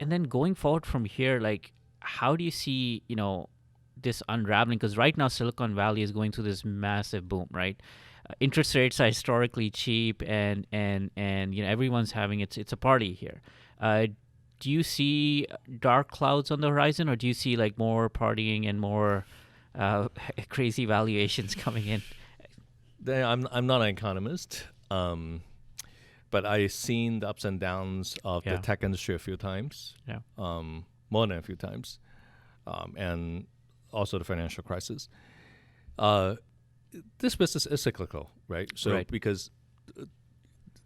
And then going forward from here, like, how do you see, this unraveling? Because right now Silicon Valley is going through this massive boom, right? Interest rates are historically cheap, and everyone's having it's a party here. Do you see dark clouds on the horizon, or do you see like more partying and more crazy valuations coming in? I'm not an economist, but I've seen the ups and downs of the Yeah. tech industry a few times, Yeah. more than a few times, and also the financial crisis. Uh, this business is cyclical, right? So Right. because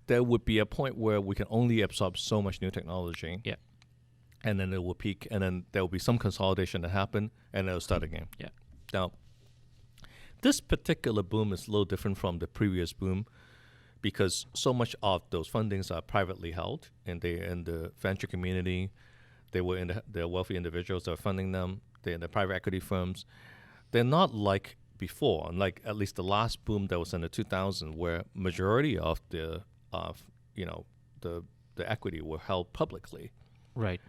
there would be a point where we can only absorb so much new technology, Yeah. and then it will peak, and then there will be some consolidation that happen, and it'll start again. Yeah. Now, this particular boom is a little different from the previous boom because so much of those fundings are privately held, and they in the venture community. They were in the wealthy individuals that are funding them. They're in the private equity firms. They're not like before, like at least the last boom that was in the 2000s, where majority of the the equity were held publicly, Right.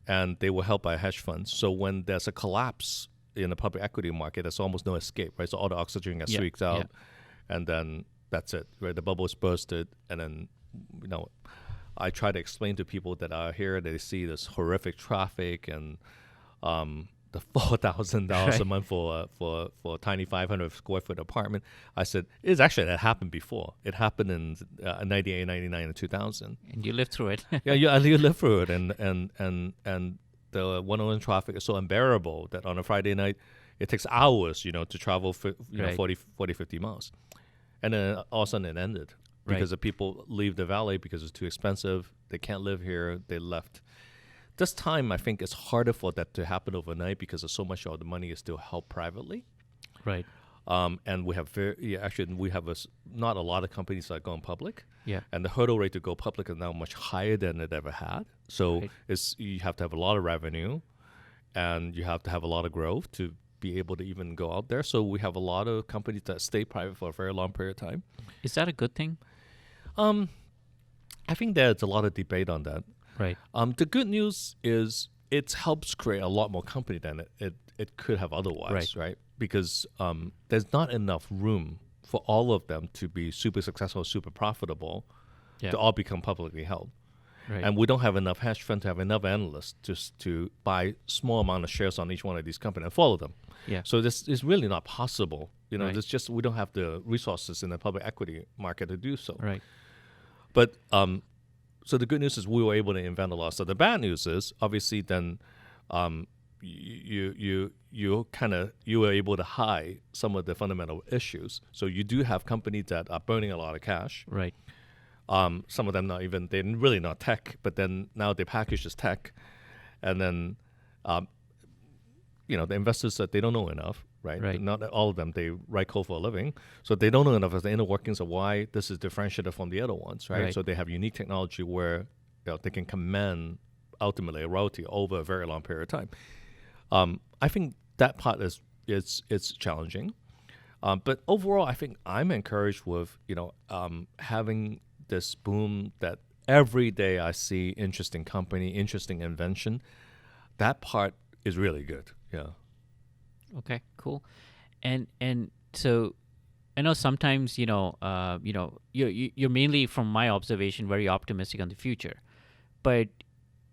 and they were held by hedge funds. So when there's a collapse in the public equity market, there's almost no escape, right? So all the oxygen gets Yeah, squeezed out, and then that's it, right? The bubble is bursted, and then, I try to explain to people that are here, they see this horrific traffic and the $4,000 a Right. month for a tiny 500 square foot apartment. I said, that happened before. It happened in 98, 99, and 2000. And you lived through it. Yeah, you live through it, and the 101 traffic is so unbearable that on a Friday night, it takes hours, to travel, Right. 40, 50 miles. And then all of a sudden it ended Right. because the people leave the valley because it's too expensive. They can't live here. They left. This time, I think it's harder for that to happen overnight because so much of the money is still held privately. Right. And we have not a lot of companies that are going public. Yeah. And the hurdle rate to go public is now much higher than it ever had. So Right. you have to have a lot of revenue, and you have to have a lot of growth to be able to even go out there. So we have a lot of companies that stay private for a very long period of time. Is that a good thing? I think there's a lot of debate on that. Right. The good news is it helps create a lot more company than it could have otherwise, right? Because there's not enough room for all of them to be super successful, super profitable, Yeah. to all become publicly held. Right. And we don't have enough hedge fund to have enough analysts just to buy small amount of shares on each one of these companies and follow them. Yeah. So this is really not possible. Right. It's just we don't have the resources in the public equity market to do so. Right. But so the good news is we were able to invent a lot. So the bad news is obviously then you were able to hide some of the fundamental issues. So you do have companies that are burning a lot of cash. Right. Some of them they're really not tech, but then now they package as tech, and then the investors that they don't know enough, right? Right. Not all of them, they write code for a living, so they don't know enough of the inner workings of why this is differentiated from the other ones, right? Right. So they have unique technology where they can command ultimately a royalty over a very long period of time. I think that part is challenging, but overall, I think I'm encouraged with having this boom that every day I see interesting company, interesting invention. That part is really good. Yeah. Okay. Cool. And so I know sometimes you're mainly, from my observation, very optimistic on the future, but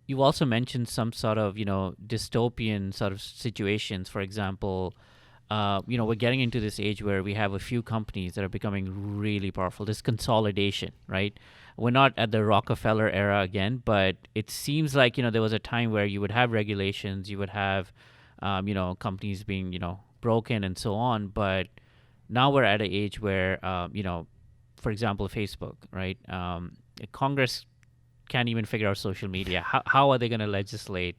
you also mentioned some sort of dystopian sort of situations. For example, we're getting into this age where we have a few companies that are becoming really powerful. This consolidation, right? We're not at the Rockefeller era again, but it seems like there was a time where you would have regulations, you would have companies being broken and so on. But now we're at an age where for example, Facebook, right? Congress can't even figure out social media. How are they going to legislate?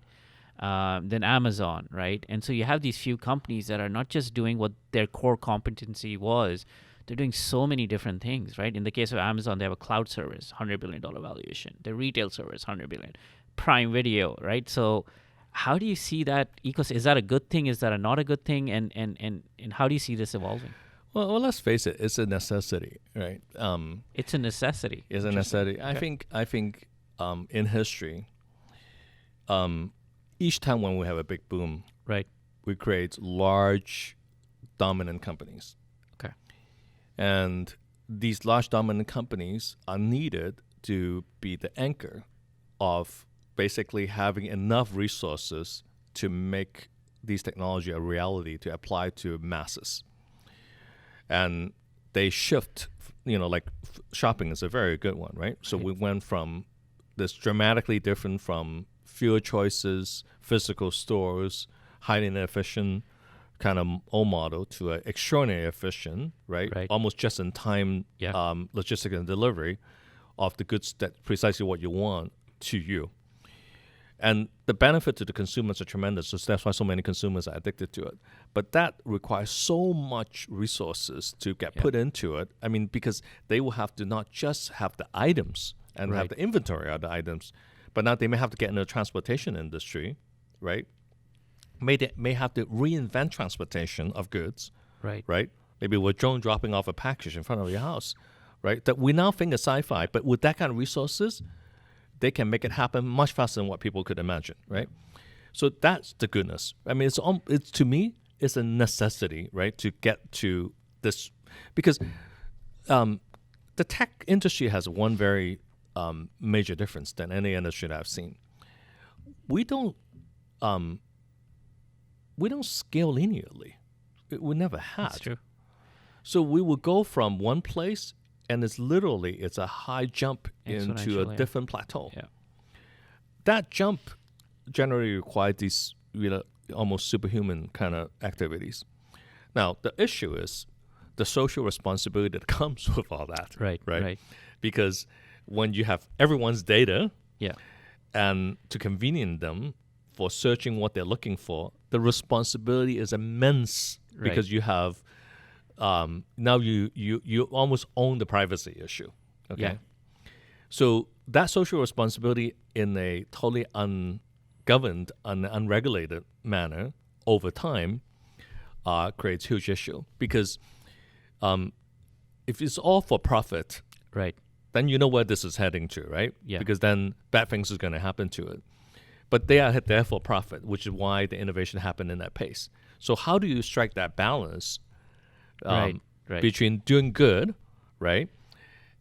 Then Amazon, right? And so you have these few companies that are not just doing what their core competency was, they're doing so many different things, right? In the case of Amazon, they have a cloud service, $100 billion valuation. Their retail service, $100 billion. Prime Video, right? So how do you see that ecosystem? Is that a good thing? Is that not a good thing? And how do you see this evolving? Well, let's face it, it's a necessity, right? It's a necessity. It's a necessity. I think in history, each time when we have a big boom, Right. we create large dominant companies. Okay. And these large dominant companies are needed to be the anchor of basically having enough resources to make these technology a reality to apply to masses. And they shift, like shopping is a very good one, right? So we went from this dramatically different from fewer choices, physical stores, highly inefficient kind of old model to an extraordinarily efficient, right? Almost just in time logistics and delivery of the goods that precisely what you want to you. And the benefit to the consumers are tremendous. So that's why so many consumers are addicted to it. But that requires so much resources to get put into it. I mean, because they will have to not just have the items and have the inventory of the items, but now they may have to get into the transportation industry, right? May have to reinvent transportation of goods, right? Maybe with a drone dropping off a package in front of your house, right? That we now think is sci-fi, but with that kind of resources, they can make it happen much faster than what people could imagine, right? So that's the goodness. I mean, it's to me, it's a necessity, right, to get to this, because the tech industry has one very major difference than any industry that I've seen. We don't scale linearly. We never had. That's true. So we will go from one place, and it's a high jump into a different plateau. Yeah. That jump generally requires these almost superhuman kind of activities. Now, the issue is the social responsibility that comes with all that. Right. Because when you have everyone's data Yeah. and to convenience them for searching what they're looking for, the responsibility is immense because you have now you almost own the privacy issue. Okay. Yeah. So that social responsibility in a totally ungoverned, unregulated manner over time creates huge issue, because if it's all for profit, Right. then you know where this is heading to, right? Yeah. Because then bad things is going to happen to it. But they are there for profit, which is why the innovation happened in that pace. So how do you strike that balance Right. between doing good, right,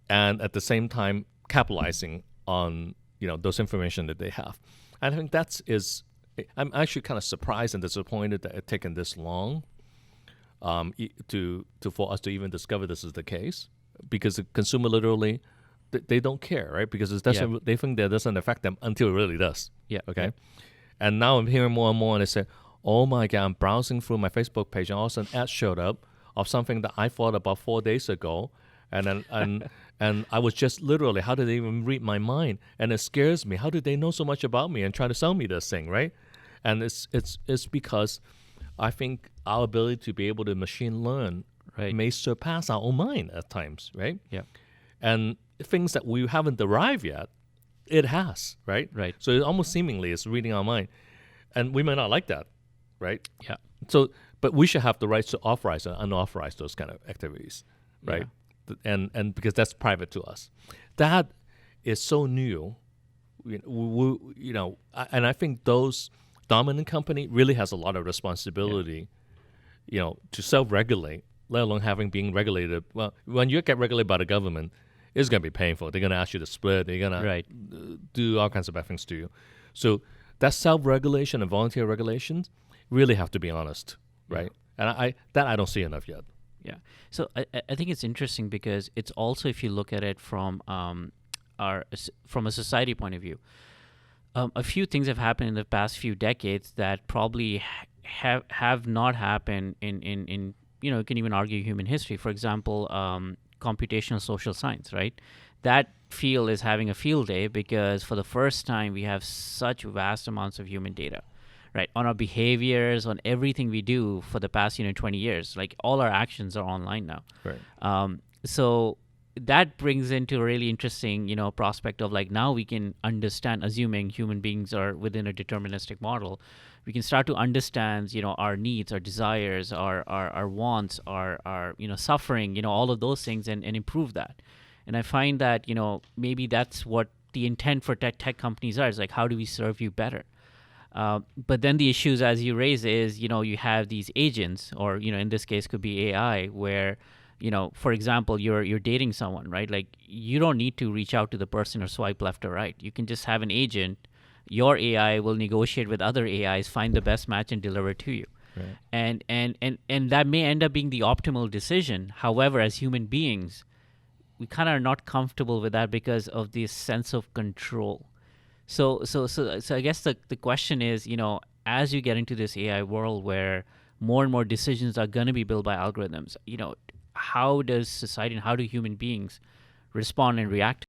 and at the same time capitalizing on those information that they have? And I think I'm actually kind of surprised and disappointed that it's taken this long for us to even discover this is the case, because the consumer literally they don't care, right? Because they think that it doesn't affect them until it really does. Yeah. Okay. Yeah. And now I'm hearing more and more, and they say, "Oh my God, I'm browsing through my Facebook page, and all of a sudden ads showed up of something that I thought about 4 days ago, and then and I was just literally, how did they even read my mind? And it scares me. How did they know so much about me and try to sell me this thing, right?" And it's because I think our ability to be able to machine learn may surpass our own mind at times, right? Yeah. And things that we haven't arrived yet, it has, right? Right. So it almost seemingly is reading our mind, and we may not like that, right? Yeah. So, but we should have the rights to authorize and unauthorize those kind of activities, right? And because that's private to us, that is so new, and I think those dominant company really has a lot of responsibility, to self-regulate, let alone being regulated. Well, when you get regulated by the government, it's going to be painful. They're going to ask you to split. They're going to do all kinds of bad things to you. So that self-regulation and voluntary regulations really have to be honest, right? And I don't see enough yet. Yeah. So I think it's interesting because it's also, if you look at it from from a society point of view, a few things have happened in the past few decades that probably have not happened in you can even argue human history. For example, computational social science, right? That field is having a field day because for the first time we have such vast amounts of human data, right? On our behaviors, on everything we do for the past 20 years. Like all our actions are online now. Right. So that brings into a really interesting prospect of like now we can understand, assuming human beings are within a deterministic model, we can start to understand our needs, our desires, our wants, our suffering, all of those things, and improve that. And I find that maybe that's what the intent for tech companies are, is like, how do we serve you better? But then the issues, as you raise, is you have these agents, or in this case could be AI, where for example, you're dating someone, right? Like, you don't need to reach out to the person or swipe left or right. You can just have an agent. Your AI will negotiate with other AIs, find the best match, and deliver it to you. Right. And that may end up being the optimal decision. However, as human beings, we kind of are not comfortable with that because of this sense of control. So I guess the question is, as you get into this AI world where more and more decisions are going to be built by algorithms, how does society and how do human beings respond and react